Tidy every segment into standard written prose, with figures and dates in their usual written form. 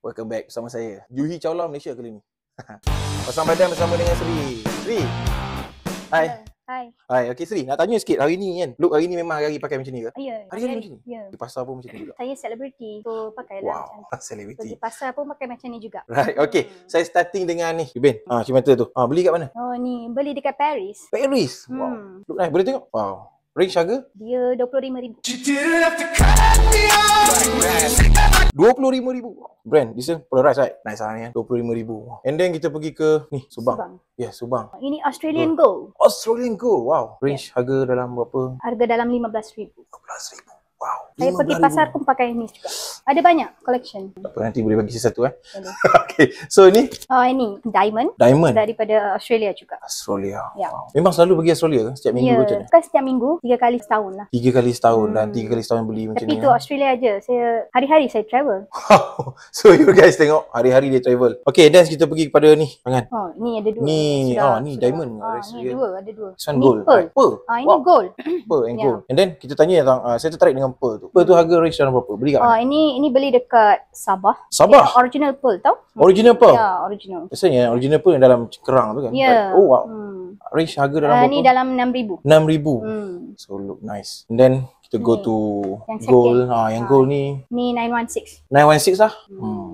Welcome back bersama saya Juhi Chawla Malaysia kali ni. Pasang badan bersama dengan Sri. Sri. Hai. Hai, okey Sri, nak tanya sikit hari ni kan. Look hari ni memang hari-hari pakai macam ni ke? Ya. Hari-hari macam ni? Ya. Di pasar pun macam ni juga. Saya selebriti, so pakailah macam Wow, selebriti. pergi pasar pun pakai macam ni juga. Right, okey. Saya starting dengan ni. Ben, macam mata tu. Beli kat mana? Oh ni, beli dekat Paris. Paris. Wow. Look nice, boleh tengok? Wow. Range harga? Dia 25,000. 25,000. Brand, this is Polaroid right? Nice lah ni kan. 25,000. And then kita pergi ke ni, Subang. Ya, Subang. Ini Australian Gold. Australian Gold. Wow. Range harga dalam berapa? Harga dalam 15,000. 15,000. Wow. Saya pergi pasar pun pakai ni juga. Ada banyak collection. Tak apa, nanti boleh bagi satu Boleh. Okay. So ni? Oh ini diamond. Diamond. Daripada Australia juga. Australia. Ya. Wow. Memang selalu pergi Australia ke? Setiap minggu ke macam mana? Bukan setiap minggu, 3 kali setahun lah. 3 kali setahun dan 3 kali setahun beli macam Tapi ni. tu Australia aja. Saya hari-hari saya travel. Wow. So you guys tengok hari-hari dia travel. Okay, then kita pergi kepada ni. Tangan. Oh, ni ada dua. Ni, ni diamond. Ni ada dua. This one Ni gold. pearl. Pearl. Ini gold. Pearl and gold. And then kita tanya tentang saya tertarik dengan pearl tu. Pearl tu harga range dalam berapa? Beli kat mana? Ini beli dekat Sabah. Sabah? Original pearl tau? Original pearl? Ya, original. Biasanya original pearl yang dalam kerang tu kan? Ya. Oh wow. Range harga dalam berapa? Ni dalam 6,000. 6,000. So look nice. And then kita go to yang gold. second. Yang gold ni Ni 916. 916 lah.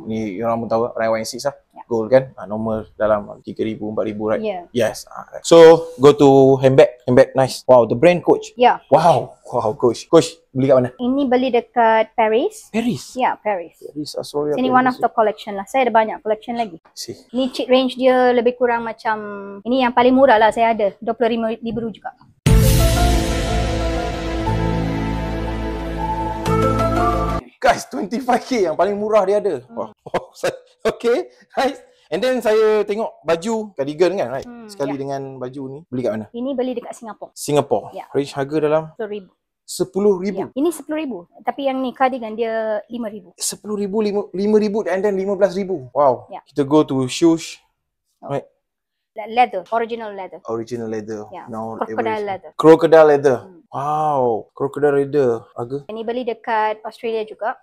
Ni orang pun tahu 916 lah. Ya. Gold kan? Normal dalam 3,000, 4,000 right? Ya. Yes. Right. So go to handbag. Handbag nice. Wow, the brand Coach. Ya. Wow. Wow, Coach. Coach beli kat mana? Ini beli dekat Paris. Paris. Ya, Paris. Paris, Australia. Ini one of the collection lah. Saya ada banyak collection lagi. See. Ni cheap range dia lebih kurang macam, ini yang paling murah lah saya ada. 25,000 juga. Guys, 25k yang paling murah dia ada. Wow. Okay, nice. And then saya tengok baju cardigan kan, right? Sekali dengan baju ni. Beli kat mana? Ini beli dekat Singapura. Singapore. Ya. Range harga dalam 10,000. 10,000. Ya. Ini 10,000. Tapi yang ni cardigan dia 5,000. 10,000, 5,000 and then 15,000. Wow. Ya. Kita go to shoes. Right. Leather, original leather. Original leather. Ya. Now Crocodile leather. Crocodile leather. Wow. Crocodile leather. Harga? Ini beli dekat Australia juga.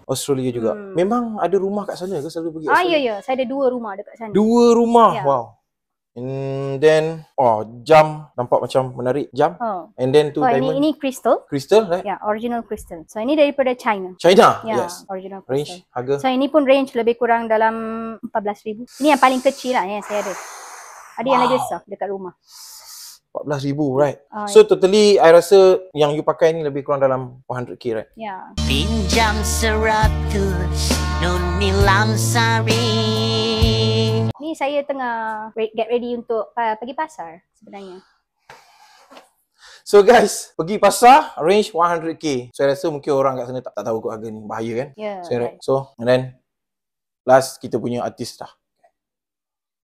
Australia juga. Memang ada rumah kat sana ke selalu pergi? Ya. Saya ada 2 rumah dekat sana. 2 rumah. Ya. Wow. And then jam nampak macam menarik jam. And then tu diamond. Ini crystal. Crystal, right? Ya, original crystal. So ini daripada China. China. Ya, Yes. original Range crystal. harga So ini pun range lebih kurang dalam 14,000. Ini yang paling kecil lah yang saya ada. Ada yang lagi besar dekat rumah. 14,000, right? So totally I rasa yang you pakai ni lebih kurang dalam 100k, right? Ya. Pinjam 100 Nun Nilam Sari. Ni saya tengah get ready untuk pergi pasar sebenarnya. So guys, pergi pasar range 100k. Saya rasa mungkin orang kat sana tak tahu kot harga ni. Bahaya kan? Ya. So, and then last kita punya artis dah.